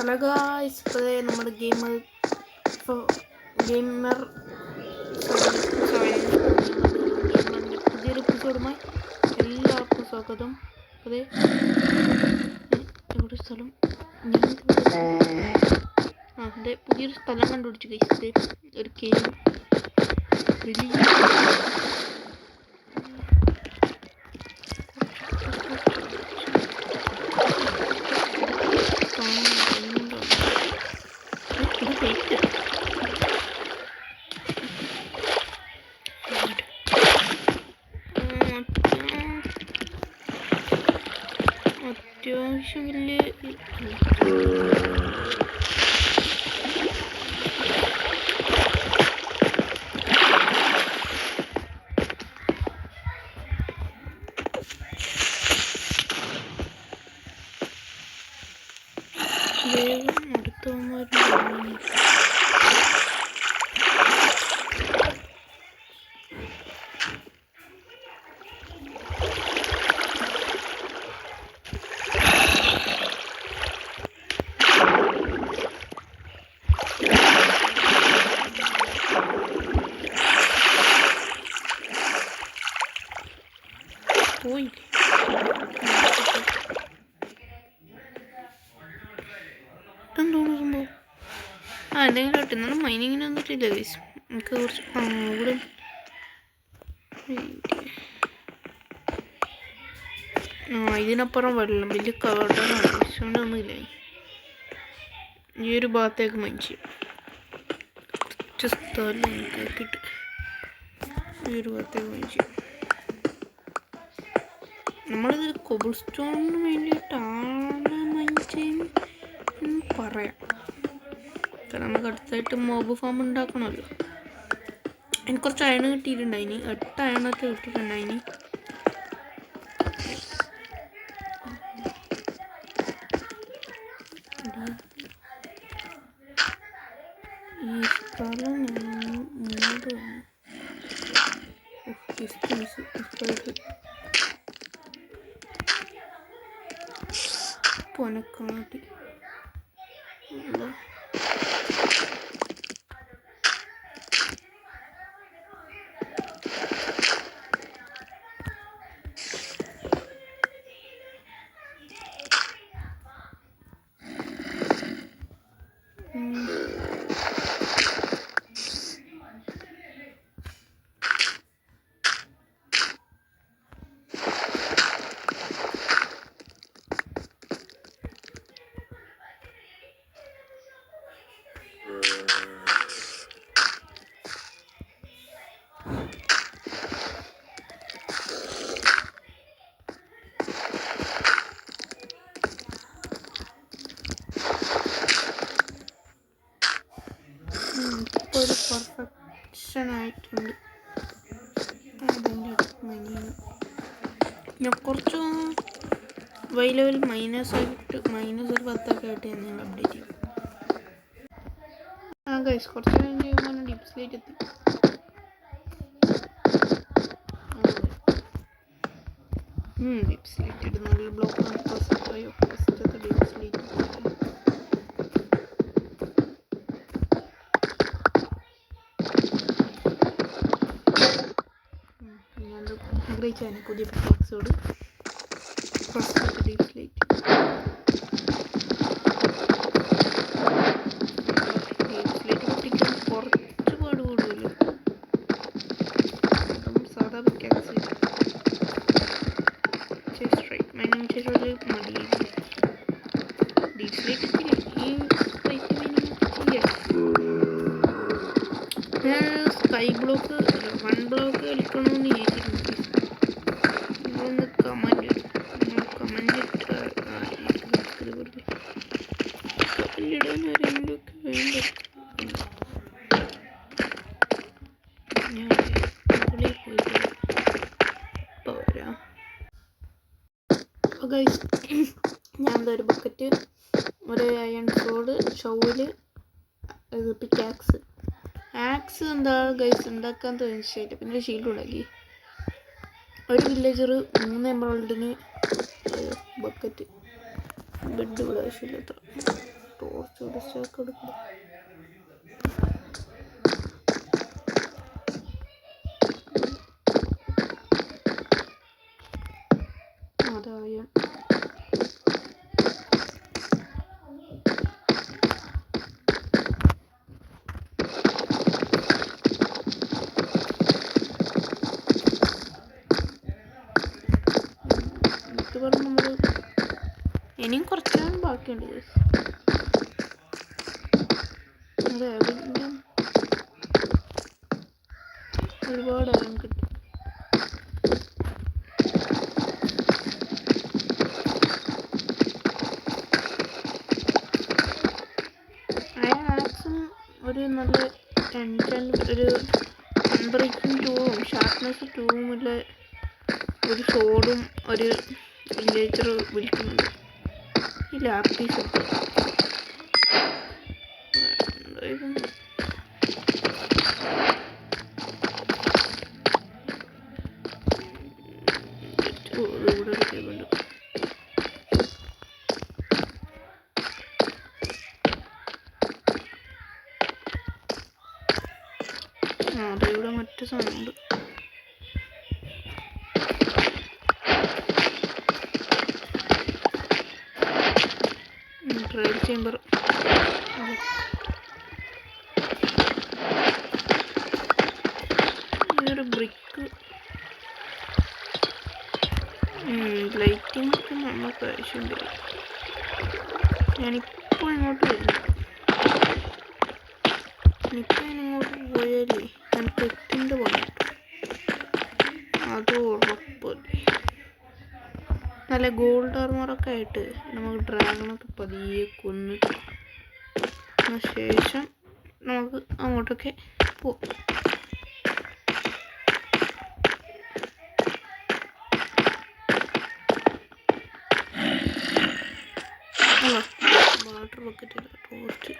Hello guys, ഇപ്പോൾ നമ്മുടെ gamer പുതിയൊരു എപ്പിസോഡുമായി എല്ലാവർക്കും സ്വാഗതം. അതെ, എവിടെ സ്ഥലം? അതെ, പുതിയൊരു സ്ഥലം കണ്ടുപിടിച്ചു ഗൈസ്. ഒരു കേവ് വലിയ അത്യാവശ്യം വലിയ വേഗം അടുത്തവന്മാരും പോയി. ഇതെന്തോന്നു സംഭവം? എന്തെങ്കിലും ആട്ടെ, എന്നാലും മൈനിങ്ങിന് വന്നിട്ടില്ല ഗൈസ്. എനിക്ക് കുറച്ച് ഇവിടെ ഇതിനപ്പുറം വെള്ളം വലിയ കവടാണ്. ഒന്നുമില്ല. ഈ ഒരു ഭാഗത്തേക്ക് മനുഷ്യ കുറച്ച് സ്ഥലം എനിക്കാക്കിയിട്ട് ഈ ഒരു ഭാഗത്തേക്ക് മനുഷ്യ നമ്മളിത് കോബിൾ സ്റ്റോണിന് വേണ്ടിയിട്ടാണ് മനുഷ്യന്ന് പറയാം. കാരണം നമുക്ക് അടുത്തായിട്ട് മോബ് ഫാം ഉണ്ടാക്കണമല്ലോ. എനിക്ക് കുറച്ച് അയൺ കിട്ടിയിട്ടുണ്ടായിനി, 8 അയണൊക്കെ കിട്ടിയിട്ടുണ്ടായിനി. ഈ സ്ഥലം പൊനക്കാട്ടി ഒരു പെർഫെക്ഷൻ ആയിട്ടുണ്ട്. ഞാൻ കുറച്ച് വൈ ലെവൽ മൈനസ് ഒരു 10 ആയിട്ട് ഞാൻ അപ്ഡേറ്റ് ചെയ്യും. ഗൈസ്, കുറച്ച് കഴിഞ്ഞ് ചെയ്യുമ്പോൾ ഡീപ് സ്ലേറ്റ് എത്തി. ഡീപ് സ്ലേറ്റ് ഇടുന്ന ബ്ലോക്കാണ് ഫസ്റ്റത്തെ ഡീപ് സ്ലേറ്റ്. ആഗ്രഹിച്ചാണ് പുതിയ പിക്സോട് first deepslate. Deepslate പൊട്ടിക്കാൻ കുറച്ച് പാട് കൂടുതലും സാധാ പിക്കാക്സ് സ്ട്രൈറ്റ് മൈനിങ് ചെയ്തൊരു മതി. ഡീപ് സ്ലേറ്റ് ഈ സ്ട്രൈറ്റ് മൈനിങ് ഞാൻ സ്കൈ ബ്ലോക്ക് 1 ബ്ലോക്ക് കളിക്കണമെന്ന് ചോദിച്ചിട്ടുണ്ട്. നിങ്ങളൊന്ന് കമൻറ്റ് കല്ലിടാൻ ആരെങ്കിലുമൊക്കെ വേണ്ട. ഞാൻ മുകളിൽ പോയിട്ട് ഇപ്പോൾ വരാം. അപ്പോൾ ഗൈസ്, ഞാൻ എന്താ ഒരു ബക്കറ്റ്, ഒരു അയൺ സോഡ്, ഷവല്, പിക്കാക്സ്, ആക്സ് എന്താ ഗൈസ് ഉണ്ടാക്കാൻ തോന്നിച്ചിട്ട് പിന്നെ ഒരു ഷീൽഡ് ഉണ്ടാക്കി. ഒരു വില്ലേജർ 3 എമറോൾഡിന് ബക്കറ്റ് ബെഡ് ഇവിടെ ആവശ്യമില്ല. ടോർച്ച് ഒരു സ്റ്റോക്ക് എടുക്കണം. അതായ നമ്മൾ ഇനിയും കുറച്ചാണ് ബാക്കിയുണ്ട്. അതെ എവിടെയെങ്കിലും ഒരുപാട് അയം കിട്ടും. അയൺ ആക്സും ഒരു നല്ല ഒരു അൺബ്രേക്കിംഗ് ടൂവും ഷാർപ്നെസ് ടൂവുമുള്ള ഒരു സോഡും ഒരു വില്ലേജർ വിളിക്കുന്നുണ്ട്. ഈ ലാപ് പീസ് എടുത്ത് ഇവിടെ കിട്ടിയതുണ്ട്. ഇവിടെ മറ്റു സാധനമുണ്ട്. ട്രയൽ ചേമ്പർ ഒരു ബ്രിക്ക് ലൈറ്റിംഗ് നമുക്ക് ആവശ്യമുണ്ട്. ഞാനിപ്പോൾ ഇങ്ങോട്ട് വരുന്നു. ഇപ്പം ഇങ്ങോട്ട് പോയാലേ എനിക്ക് എത്തിൻ്റെ പണി അത് ഉറപ്പല്ലേ. നല്ല ഗോൾഡ് ആർമറൊക്കെ ആയിട്ട് നമുക്ക് ഡ്രാഗണൊക്കെ പതിയെ കൊന്നിട്ട് ശേഷം നമുക്ക് അങ്ങോട്ടൊക്കെ പോകാം. വാട്ടർ ബക്കറ്റ് ടോർച്ച്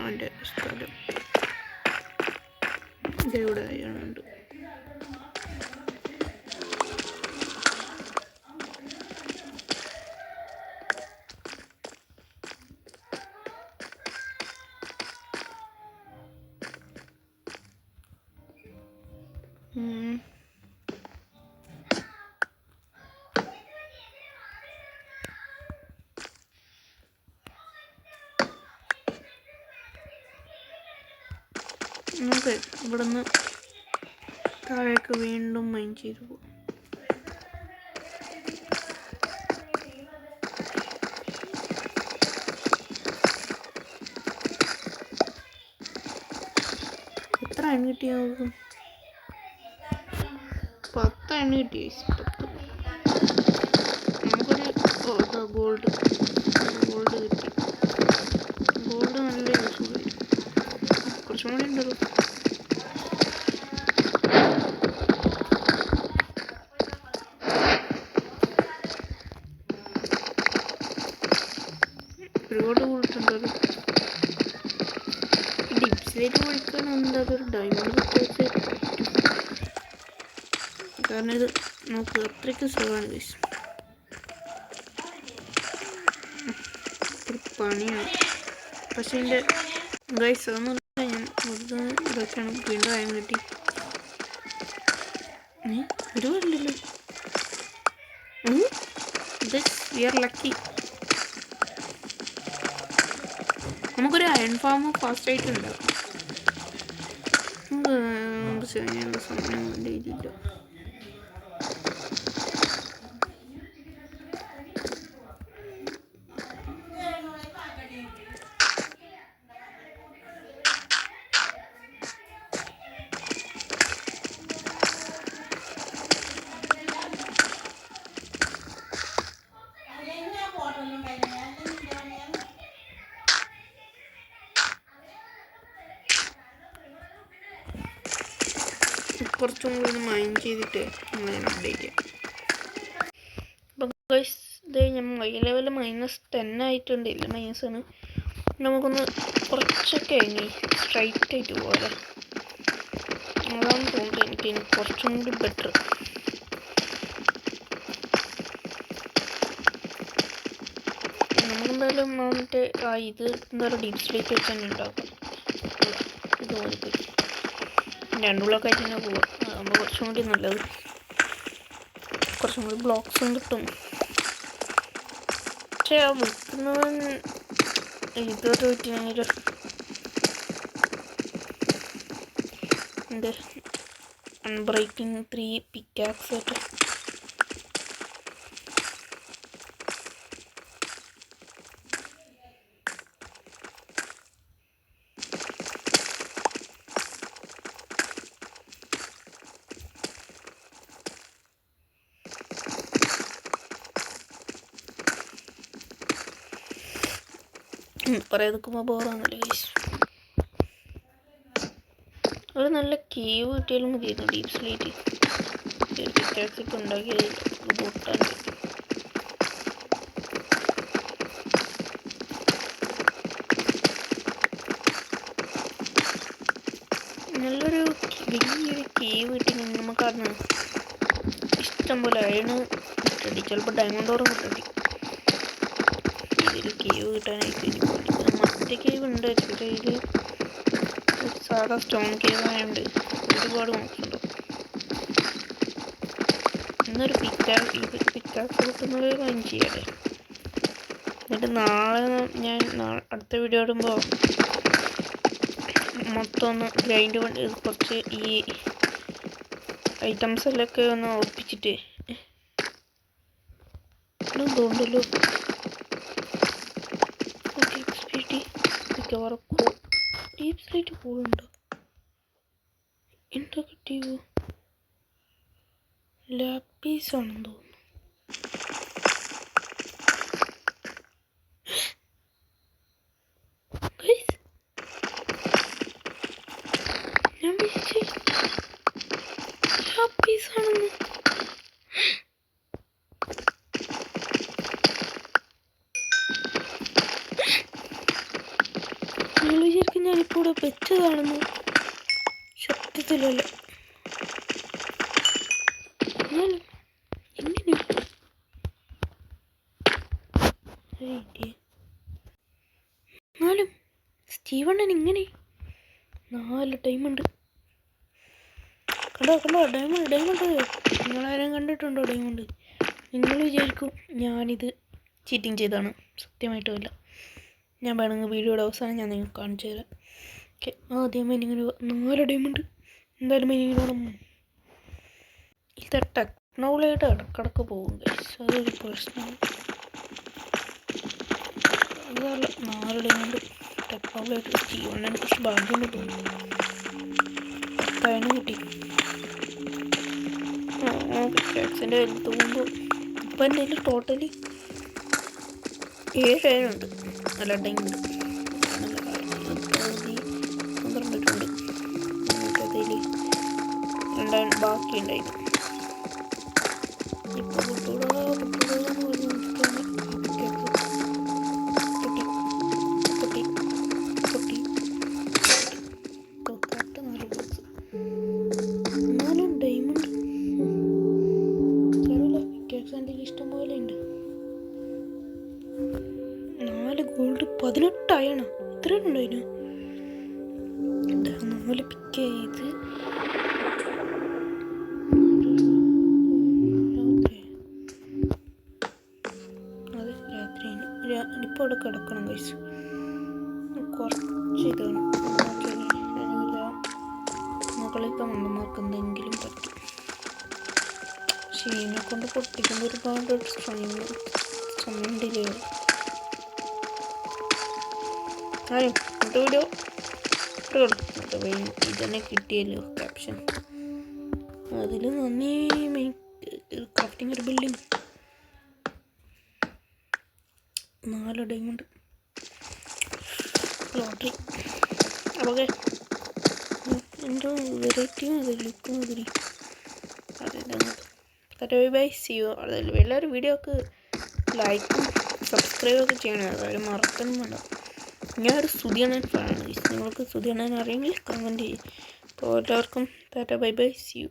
അവൻ്റെ സ്ഥലം ഇതെവിടെ ആയുണ്ട്. നമുക്ക് ഇവിടുന്ന് താഴേക്ക് വീണ്ടും മൈൻ ചെയ്തു പോകും. എത്ര എണ്ണ കിട്ടിയ നോക്കും? 10 എണ്ണ കിട്ടി. 10 നമുക്കൊരു ഗോൾഡ് കിട്ടി. ഗോൾഡ് നല്ല യൂസ്ഫുൾ ആയി. കുറച്ചും കൂടി ഉണ്ടല്ലോ. ഒരുപാട് കൊടുത്തിട്ടുണ്ടല്ലോ. ഡിപ്സിലേക്ക് വിളിക്കാൻ എന്തായാലും ഡയമണ്ട് പറ്റും. കാരണം ഇത് നമുക്ക് അത്രയ്ക്ക് സുഖമാണ് ഗൈസ്. ഒരു പണിയാണ്. പക്ഷേ എൻ്റെ ഗൈസ് അതൊന്നും ഞാൻ ഇതൊക്കെയാണ് വീണ്ടും അയം കിട്ടി. ഒരുപാടില്ലല്ലോ. We are lucky. നമുക്കൊരു അയൺ ഫാം ഫാസ്റ്റ് ആയിട്ട് ഉണ്ടാക്കാം. നമുക്ക് ചെയ്യാനുള്ള സമയം വേണ്ടിയില്ല. കുറച്ചും കൂടി മൈൻഡ് ചെയ്തിട്ട് നമ്മൾ അപ്ഡേറ്റ് ചെയ്യാം. അപ്പം ഗൈസ് ഇത് നമ്മൾ ലെവൽ -10 ആയിട്ടുണ്ട്. ഇല്ല മൈനസാണ്. നമുക്കൊന്ന് കുറച്ചൊക്കെ ഇനി സ്ട്രൈറ്റ് ആയിട്ട് പോകാം. അതാണ് തോന്നുന്നത് എനിക്ക് കുറച്ചും കൂടി ബെറ്റർ. എന്തായാലും മറ്റേ ഇത് എന്തായാലും ഡീപ് സ്ലീറ്റ് വെച്ച് തന്നെ ഉണ്ടാക്കാം. ഇത് മതി, രണ്ടുള്ളൊക്കെ ആയിട്ട് തന്നെ പോവാം. അതാകുമ്പോൾ കുറച്ചും കൂടി നല്ലത്, കുറച്ചും കൂടി ബ്ലോക്സും കിട്ടും. പക്ഷേ ആ വിൽക്കുന്നവൻ ഇതോട്ട് പറ്റിയെങ്കിൽ എന്ത് അൺബ്രേക്കിംഗ് 3 പിക്കാക്സ് ആയിട്ട് പറയുമ്പോൾ ബോറാണല്ലേ ഗൈസ്. ഒരു നല്ല കേവ് കിട്ടിയാലും മതിയായിരുന്നു. ഡീപ് സ്ലീറ്റ് പിക്കാക്സ് ഇപ്പം ഉണ്ടാക്കിയത് ബോട്ടാണ്. നല്ലൊരു വലിയൊരു കേവ് കിട്ടി നമുക്കറിഞ്ഞു ഇഷ്ടം പോലെ അയണ് കിട്ടണ്ടി, ചിലപ്പോൾ ഡയമണ്ട് ഓറും കിട്ടണ്ടി. ഇതിൽ കേവ് കിട്ടാനായിട്ട് മറ്റേ കേവ് ഉണ്ട്, പക്ഷേ ഇത് സാധാ സ്റ്റോൺ കേവ് ആയതുകൊണ്ട് ഒരുപാട് നോക്കുന്നുണ്ടോ. ഇന്നൊരു പിക്കാക്സ് കിട്ടുന്നത് വാങ്ങി ചെയ്യാതെ. എന്നിട്ട് നാളെ ഞാൻ അടുത്ത വീഡിയോ ഇടുമ്പോൾ മൊത്തം ഒന്ന് ഗ്രൈൻഡ് കുറച്ച് ഈ ഐറ്റംസ് എല്ലാം ഒന്ന് ഒപ്പിച്ചിട്ട് തോണ്ടല്ലോ ഡീപ് സ്ലൈറ്റ് പോകുന്നുണ്ടോ? എന്താ കിട്ടിയോ? ലാപ്പീസാണെന്ന് തോന്നുന്നു. ഞാൻ വിളിച്ചേ ലാപ്പീസാണെന്ന്. നിങ്ങൾ വിചാരിക്കും ഞാനിപ്പോൾ ഇവിടെ വെച്ചതാണെന്ന്. സത്യത്തിലല്ല. എന്നാലും സ്റ്റീവണ്ണൻ ഇങ്ങനെ 4 ഡയമണ്ട് കണ്ടോ ഡയമണ്ട് നിങ്ങളാരും കണ്ടിട്ടുണ്ടോ ഡയമണ്ട്? നിങ്ങൾ വിചാരിക്കും ഞാനിത് ചീറ്റിങ് ചെയ്താണ്. സത്യമായിട്ടുമല്ല. ഞാൻ വേണമെങ്കിൽ വീഡിയോയുടെ അവസാനം ഞാൻ നിങ്ങൾക്ക് കാണിച്ചു തരാം. ഓക്കെ, ആദ്യം മൈനിങ്ങിന് 4 ഡയമണ്ട് എന്തായാലും മൈനിങ്ങിന് വേണം. ഇത് ടെക്നോളജിയുടെ ഇടക്കിടക്ക് പോകും ഗൈസ്, അതൊരു പ്രശ്നമാണ്. അതല്ല 4 ഡയമണ്ട് ടെക്നോളജി സ്റ്റീവണ്ണന് കുറച്ച് ഭാഗ്യം തോന്നുന്നു. പയണ് കിട്ടി. പിക്കാക്സിൻ്റെ തോന്നുമ്പോൾ ഇപ്പം എൻ്റെ കയ്യിൽ ടോട്ടലി 7 അയണുണ്ട്. നല്ല ഡയമണ്ട് 12 ഇട്ടുണ്ട്. അതിൽ 2 ബാക്കി ഉണ്ടായിരുന്നു. ഇപ്പോൾ പൊട്ടൂടാന്ന് പറഞ്ഞ് പൊട്ടി 4 ബോക്സ് 4 ഡയമണ്ട്. കറിയില്ല, പിക്കാക്സ് എൻ്റെ ഇഷ്ടം പോലെ ഉണ്ട്. 4 ഗോൾഡ് 18 അയണ ഇത്രയും ഉണ്ടായിരുന്നു. 4 പിക്ക് ചെയ്ത് ഇപ്പോൾ അവിടെ കിടക്കണം ഗൈസ്. കുറച്ച് ഇതാണ് മുകളിലത്തെ മണ്ണന്മാർക്ക് എന്തെങ്കിലും പറ്റും. പക്ഷേ ഇതിനെ കൊണ്ട് പൊട്ടിക്കുമ്പോൾ ഒരുപാട് സമയം ഡിലേ ആവും. വീഡിയോ ഇതന്നെ കിട്ടിയല്ലോ ക്യാപ്ഷൻ. അതിൽ നന്ദി. ക്രാഫ്റ്റിംഗ് ഒരു ബിൽഡിംഗ് 4 ഡയമണ്ട് ലോട്ടറി. അപ്പോൾ എന്തോ വെറൈറ്റിയും അത് ലുക്കും അതിരി അതെ ബൈ സി യു. അതല്ല എല്ലാവരും വീഡിയോക്ക് ലൈക്കും സബ്സ്ക്രൈബൊക്കെ ചെയ്യണം, അതായത് മറക്കണം വേണ്ട. ഞാനൊരു സുധിയണ്ണൻ ഫാനാണ്. നിങ്ങൾക്ക് സുധിയണ്ണൻ അറിയെങ്കിൽ കമൻറ്റ് ചെയ്യും. അപ്പോൾ എല്ലാവർക്കും ടാറ്റ ബൈ സി യു.